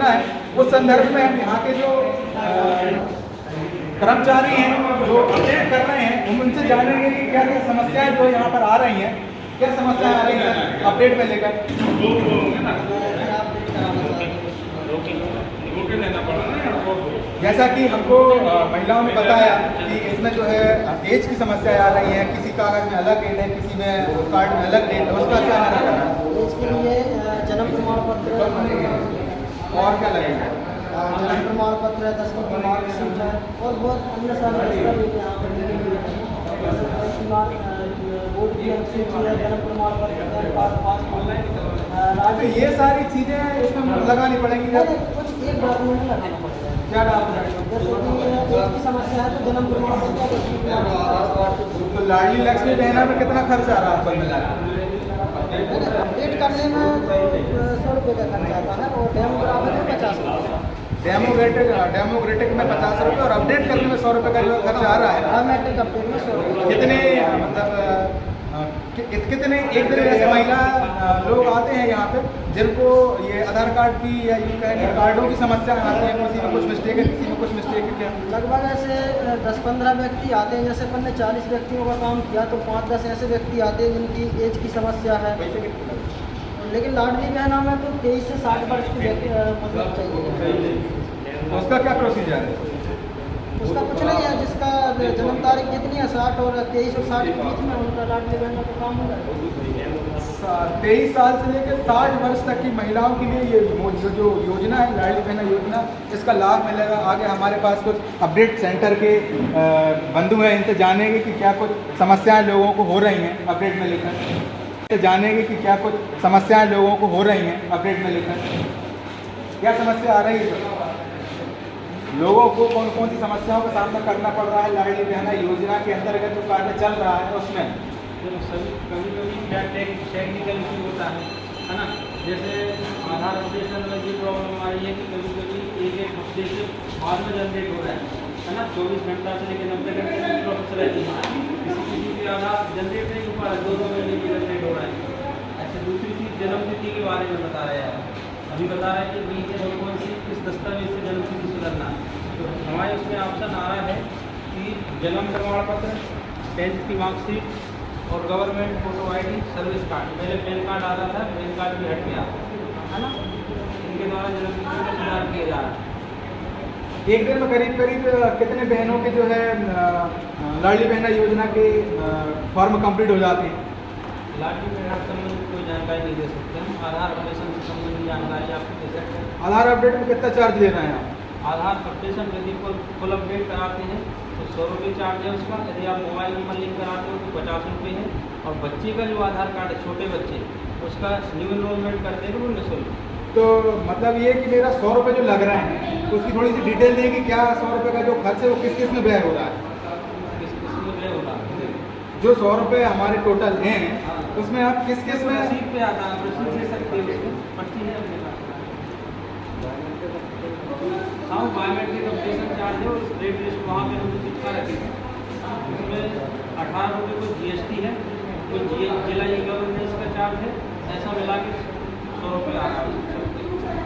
करना है। उस संदर्भ में हम यहाँ के जो कर्मचारी हैं जो अपडेट कर रहे हैं उनसे जानेंगे कि क्या क्या समस्याएं जो यहाँ पर आ रही हैं, क्या समस्याएं आ रही हैं अपडेट में लेकर। जैसा कि हमको महिलाओं ने बताया कि इसमें जो है एज की समस्याएं आ रही हैं, किसी कागज में अलग डेट है, किसी में कार्ड में अलग डेट है, उसका क्या निराकरण है? इसके लिए जन्म प्रमाण पत्र और क्या लगेगा? जन्म प्रमाण पत्र है, 10वीं की मार्कशीट है और बहुत अन्य सारे दस्तावेज यहाँ पर बोर्ड की सूची है, जन्म प्रमाण पत्र, पैन कार्ड, पासपोर्ट, तो ये सारी चीज़ें इसमें लगानी पड़ेंगी। कुछ एक डॉक्यूमेंट लगाना पड़ेगा। क्या डॉक्यूमेंट? जैसे कि की समस्या है तो जन्म प्रमाण पत्र। तो लाडली लक्ष्मी बहना में कितना खर्च आ रहा है आपको मिला? अपडेट करने में तो 100 रुपये का खर्च आता है और डेमोग्राफी में 50 रुपये। डेमोक्रेटिक में 50 रुपये और अपडेट करने में 100 रुपये का जो खर्च आ रहा है। बायोमेट्रिक अपडेट में 100 रुपये। कितने मतलब कितने एक दिन ऐसे महिला लोग आते हैं यहाँ पे जिनको ये आधार कार्ड की या यूँ कहें कार्डों की समस्या आती है, किसी में कुछ मिस्टेक है, किसी में कुछ मिस्टेक है? क्या लगभग ऐसे 10-15 व्यक्ति आते हैं। जैसे अपन ने 40 व्यक्तियों का काम किया तो 5-10 ऐसे व्यक्ति आते हैं जिनकी एज की समस्या है। लेकिन लाडली बहना में तो 23 से 60 वर्ष की व्यक्ति मतलब चाहिए। उसका क्या प्रोसीजर है? उसका कुछ नहीं है, जिसका जन्म तारीख जितनी है 60 और 23 और 60 के बीच में उनका लाडली बहना का काम हो जाएगा। 23 साल से लेकर 60 वर्ष तक की महिलाओं के लिए ये जो योजना है लाडली बहना योजना, इसका लाभ मिलेगा। आगे हमारे पास कुछ अपडेट सेंटर के बंधु हैं, इनसे जानेंगे कि क्या कुछ समस्याएं लोगों को हो रही हैं अपडेट में लेकर। जानेंगे कि क्या कुछ समस्याएं लोगों को हो रही हैं अपडेट में लेकर। क्या समस्या आ रही है लोगों को, कौन कौन सी समस्याओं का सामना करना पड़ रहा है लाडली बहना योजना के अंतर्गत जो कार्य चल रहा है उसमें? कभी कभी क्या टेक्निकल इशू होता है ना। जैसे आधार अपडेशन में ये प्रॉब्लम आ रही है कि कभी कभी एक हफ्ते से बाद में जनरेट हो रहा है ना। 24 घंटा से लेकर 90 घंटे की प्रोसेस रहती है। किसी भी आधार जनरेट नहीं हो पा रहा है, 2 महीने की जनरेट हो रहा है। ऐसे दूसरी चीज़ जन्म तिथि के बारे में बता रहे हैं। अभी बता रहे हैं कि बीच में कौन सी किस दस्तावेज से जन्म तिथि सुधरना। तो हमारे उसमें ऑप्शन आ रहा है कि जन्म प्रमाण पत्र, 10th की मार्कशीट और government photo ID, service card. पहले पैन कार्ड आता था, पैन कार्ड भी हट गया है ना। इनके द्वारा जन्म तिथि में सुधार किया जा रहा है। एक दिन में करीब कितने बहनों के जो है लाडली बहना योजना के फॉर्म कंप्लीट हो जाते हैं? लाडली बहना से संबंधित कोई जानकारी नहीं दे सकते हम। आधार अपडेशन से संबंधित जानकारी आपको दे सकते हैं। आधार अपडेट में कितना चार्ज ले रहे हैं आप? आधार अपडेशन यदि फुल अपडेट कराते हैं तो 100 रुपये चार्ज है उसका। यदि आप मोबाइल नंबर लिंक कराते हो तो 50 रुपये है। और बच्चे का जो आधार कार्ड है, छोटे बच्चे, उसका न्यू इनरोलमेंट करते हैं वो निःशुल्क। तो मतलब ये कि मेरा 100 रुपये जो लग रहे हैं उसकी थोड़ी सी डिटेल दें कि क्या 100 रुपये का जो खर्च है वो किस किस में व्यय हो रहा है? किस किस में व्यय हो रहा है? जो 100 रुपये हमारे टोटल हैं उसमें आप किस किस में? रसीद पे आता है, रसीद दे सकते हैं उसको, पर्ची है अपने पास। हाँ, बायोमेट्रिक अपडेशन चार्ज है और रेट लिस्ट वहाँ पे हम चिपका रखेंगे। उसमें 18 रुपये को GST है, कुछ जिला गवर्नेंस का चार्ज है, ऐसा मिला के 100 रुपये आ रहा है।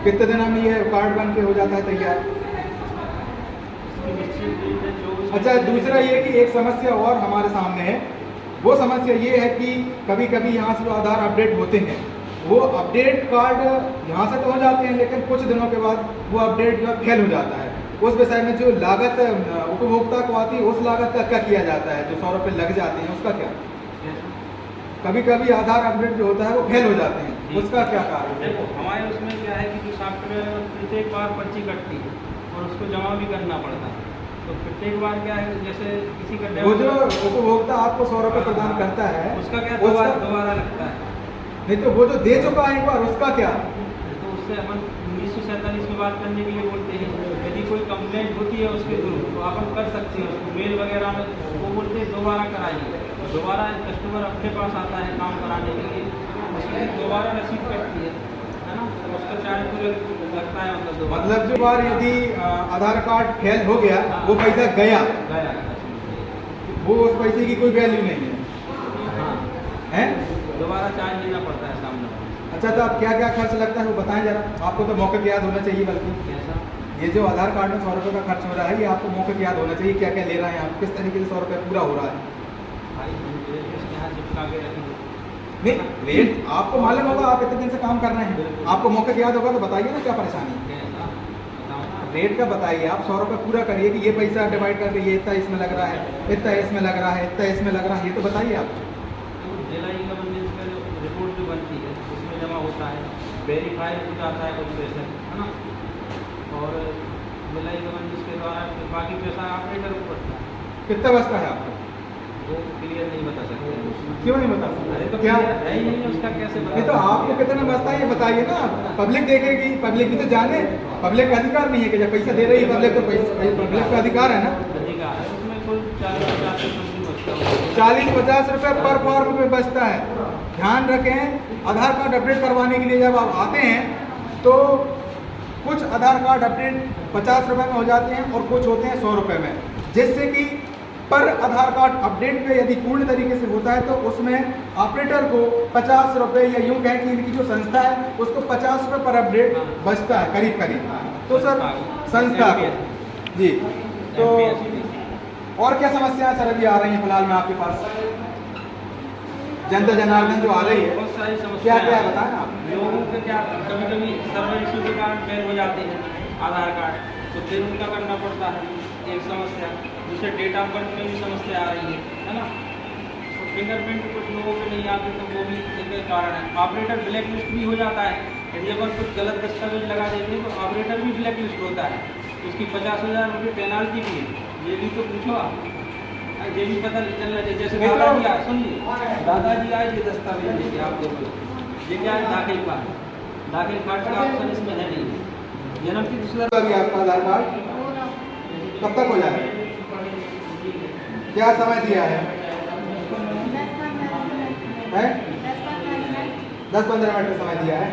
कितने दिन में ये कार्ड बन के हो जाता है तैयार? अच्छा, दूसरा ये कि एक समस्या और हमारे सामने है। वो समस्या ये है कि कभी कभी यहाँ से जो आधार अपडेट होते हैं वो अपडेट कार्ड यहाँ से तो हो जाते हैं लेकिन कुछ दिनों के बाद वो अपडेट जो है फेल हो जाता है। उस विषय में जो लागत उपभोक्ता को आती है उस लागत का क्या किया जाता है? जो 100 रुपये लग जाते हैं उसका क्या? कभी कभी आधार अपडेट जो होता है वो फेल हो जाते हैं, उसका क्या कारण है? देखो, हमारे उसमें क्या है कि जो सॉफ्टवेयर प्रत्येक बार पर्ची कटती है और उसको जमा भी करना पड़ता है। तो प्रत्येक बार क्या है, जैसे किसी का वो जो उपभोक्ता आपको 100 रुपये प्रदान करता है उसका क्या दोबारा लगता है। नहीं तो वो जो दे चुका है एक बार उसका क्या? तो उससे अपन 1947 में बात करने के लिए बोलते हैं। यदि कोई कंप्लेंट होती है उसके थ्रू तो अपन कर सकते हैं उसको मेल वगैरह में। वो बोलते हैं दोबारा कराइए, दोबारा कस्टमर अपने पास आता है काम कराने के लिए, उसकी दोबारा रसीद कटती है ना। तो उसका चार्ज पूरा लगता है। मतलब जो बार यदि आधार कार्ड फेल हो गया वो पैसा गया, वो उस पैसे की कोई वैल्यू नहीं है। हाँ, हैं? दोबारा चार्ज लेना पड़ता है सामने। अच्छा, तो आप क्या क्या खर्च लगता है वो बताएं जरा। आपको तो मौके की याद होना चाहिए, बल्कि कैसा ये जो आधार कार्ड में 100 रुपये का खर्च हो रहा है, ये आपको मौके की याद होना चाहिए। क्या क्या ले रहे हैं आप, किस तरीके से 100 रुपये पूरा हो रहा है? भाई इसके यहाँ चिपका के रखेंगे। नहीं, रेट आपको मालूम होगा, आप इतने दिन से काम कर रहे हैं, आपको मौके की याद होगा, तो बताइए ना क्या परेशानी है। कैसा बताओ ना। रेट का बताइए आप। 100 रुपये पूरा करिए कि ये पैसा डिवाइड करके ये इतना इसमें लग रहा है, इतना इसमें लग रहा है, इतना इसमें लग रहा है, ये तो बताइए आप। जिला गवर्नेंस का जो रिपोर्ट जो बनती है उसमें जमा होता है, वेरीफाई हो जाता है कुछ पैसा, है ना, और जिला गवर्नेंस के द्वारा बाकी पैसा ऑपरेटर को पड़ता है। कितना बचता है आपको? वो क्लियर नहीं बता सकते। क्यों नहीं बता अरे सकते? तो क्या clear है ही नहीं, उसका कैसे नहीं, तो आपको कितना बचता है ये बताइए ना। पब्लिक देखेगी, पब्लिक भी तो जाने। पब्लिक का अधिकार नहीं है कि जब पैसा दे रही है पब्लिक, तो पब्लिक का अधिकार है ना। अधिकार है उसमें कुल 40-50 समथिंग बचता होगा। 40-50 रुपये पर फॉर्म में बचता है। ध्यान रखें, आधार कार्ड अपडेट करवाने के लिए जब आप आते हैं तो कुछ आधार कार्ड अपडेट 50 रुपये में हो जाते हैं और कुछ होते हैं 100 रुपये में, जिससे कि पर आधार कार्ड अपडेट पे यदि पूर्ण तरीके से होता है तो उसमें ऑपरेटर को 50 रुपये, या यूँ कहें कि इनकी जो संस्था है उसको 50 रुपये पर अपडेट बचता है करीब करीब। तो सर संस्था को जी, तो और क्या समस्याएं सर अभी आ रही हैं फिलहाल में आपके पास? जनता जनार्दन जो आ रही है, बहुत सारी क्या समस्या क्या है बताएं आप। लोगों के क्या कभी कभी सर्वर इशू के कारण फेल हो जाते हैं आधार कार्ड, तो फिर उनका करना पड़ता है, एक समस्या। दूसरे डेट ऑफ बर्थ में भी समस्या आ रही है ना। तो फिंगरप्रिंट कुछ लोगों के नहीं आते तो वो भी एक कारण है। ऑपरेटर ब्लैक लिस्ट भी हो जाता है, यदि अगर कुछ गलत दस्तावेज लगा देते हैं तो ऑपरेटर भी ब्लैक लिस्ट होता है, उसकी 50,000 रुपये पेनाल्टी भी है। ये भी तो पूछो आप, ये भी पता चल रहा है। जैसे दादाजी आए, सुनिए, दादाजी आए ये दस्तावेज लेके, आप देखो ये क्या है, दाखिल कार्ड। दाखिल कार्ड का ऑप्शन इसमें है नहीं, जन्म तिथि सुधार अभी आपका आधार कार्ड कब तक हो जाएगा? क्या समय दिया है? 10-15 मिनट का समय दिया है।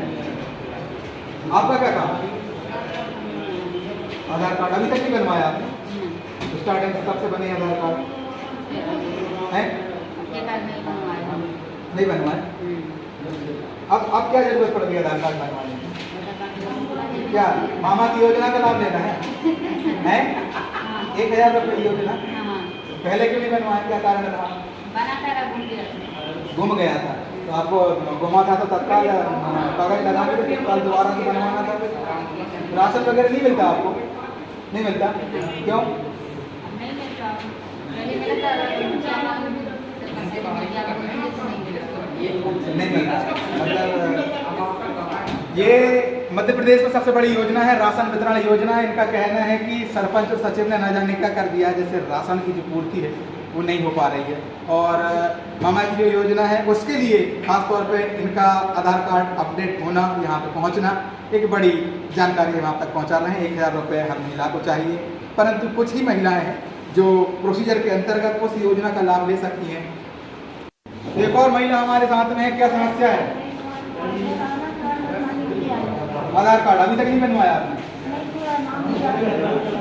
आपका क्या काम? आधार कार्ड अभी तक नहीं बनवाया आपने? स्टार्टिंग से कब से बने आधार कार्ड हैं? नहीं बनवाए। अब क्या जरूरत पड़ गई आधार कार्ड बनवाने की? क्या मामा की योजना का लाभ लेना है? 1000 रुपये की योजना पहले क्यों नहीं बनवाया? क्या कारण था? गुम गया था तो आपको गुमा था तो तत्काल कागज लगा के तत्काल दोबारा से बनवाना था। राशन वगैरह नहीं मिलता आपको? नहीं मिलता, क्यों? नहीं मिलता। मतलब ये मध्य प्रदेश में सबसे बड़ी योजना है, राशन वितरण योजना है। इनका कहना है कि सरपंच और सचिव ने न जाने क्या कर दिया है, जैसे राशन की जो पूर्ति है वो नहीं हो पा रही है। और मामा की जो योजना है उसके लिए खासतौर पे इनका आधार कार्ड अपडेट होना, यहाँ पे पहुँचना एक बड़ी जानकारी हम आप तक पहुँचा रहे हैं। 1000 रुपये हर महिला को चाहिए, परंतु कुछ ही महिलाएं हैं जो प्रोसीजर के अंतर्गत उस योजना का लाभ ले सकती हैं। एक और महिला हमारे साथ में है, क्या समस्या है? आधार कार्ड अभी तक नहीं बनवाया आपने?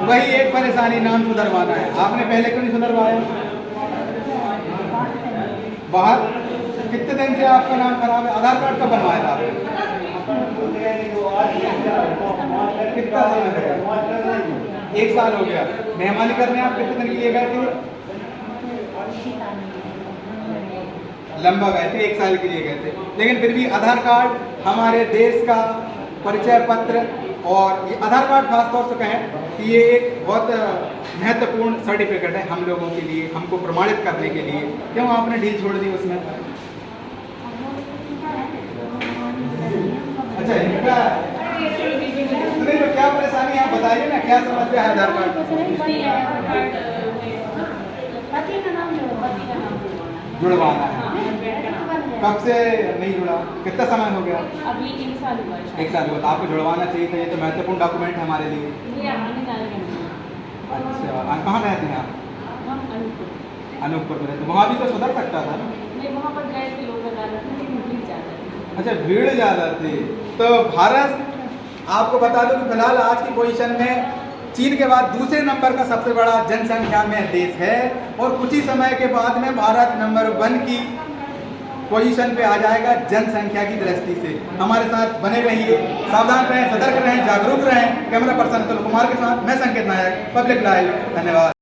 वही एक परेशानी, नाम सुधरवाना है। आपने पहले क्यों नहीं सुधरवाया? बाहर कितने दिन से आपका नाम खराब है? आधार कार्ड कब बनवाया था आपने? कितना समय हो गया? 1 साल हो गया। मेहमानी करने आप कितने दिन के लिए गए थे? लंबा गए थे, 1 साल के लिए गए थे। लेकिन फिर भी आधार कार्ड हमारे देश का परिचय पत्र, और ये आधार कार्ड खासतौर से कहें कि ये एक बहुत महत्वपूर्ण सर्टिफिकेट है हम लोगों के लिए, हमको प्रमाणित करने के लिए। क्यों आपने ढील छोड़ दी उसमें? अच्छा, इनका तो क्या परेशानी है आप बताइए ना, क्या समस्या है आधार कार्ड? जुड़वाना है। कब से नहीं जुड़ा? कितना समय हो गया? अभी 1 साल हुआ है। 1 साल हुआ। तो आपको जुड़वाना चाहिए था, ये तो महत्वपूर्ण डॉक्यूमेंट है हमारे लिए। अच्छा, कहाँ रहते हैं आप? हम अनूपपुर। अनूपपुर में रहते, वहाँ भी तो सुधर सकता था। नहीं, वहाँ पर गए थे लोग अदालत में, लेकिन भीड़ ज़्यादा थी। अच्छा, भीड़ ज़्यादा थी। तो भारत, आपको बता दूं कि फिलहाल आज की पोजीशन में चीन के बाद दूसरे नंबर का सबसे बड़ा जनसंख्या में देश है, और कुछ ही समय के बाद में भारत नंबर 1 की पोजीशन पे आ जाएगा जनसंख्या की दृष्टि से। हमारे साथ बने रहिए, सावधान रहें, सतर्क रहें, जागरूक रहें। कैमरा पर्सन अतुल कुमार के साथ मैं संकेत नायक, पब्लिक लाइव। धन्यवाद।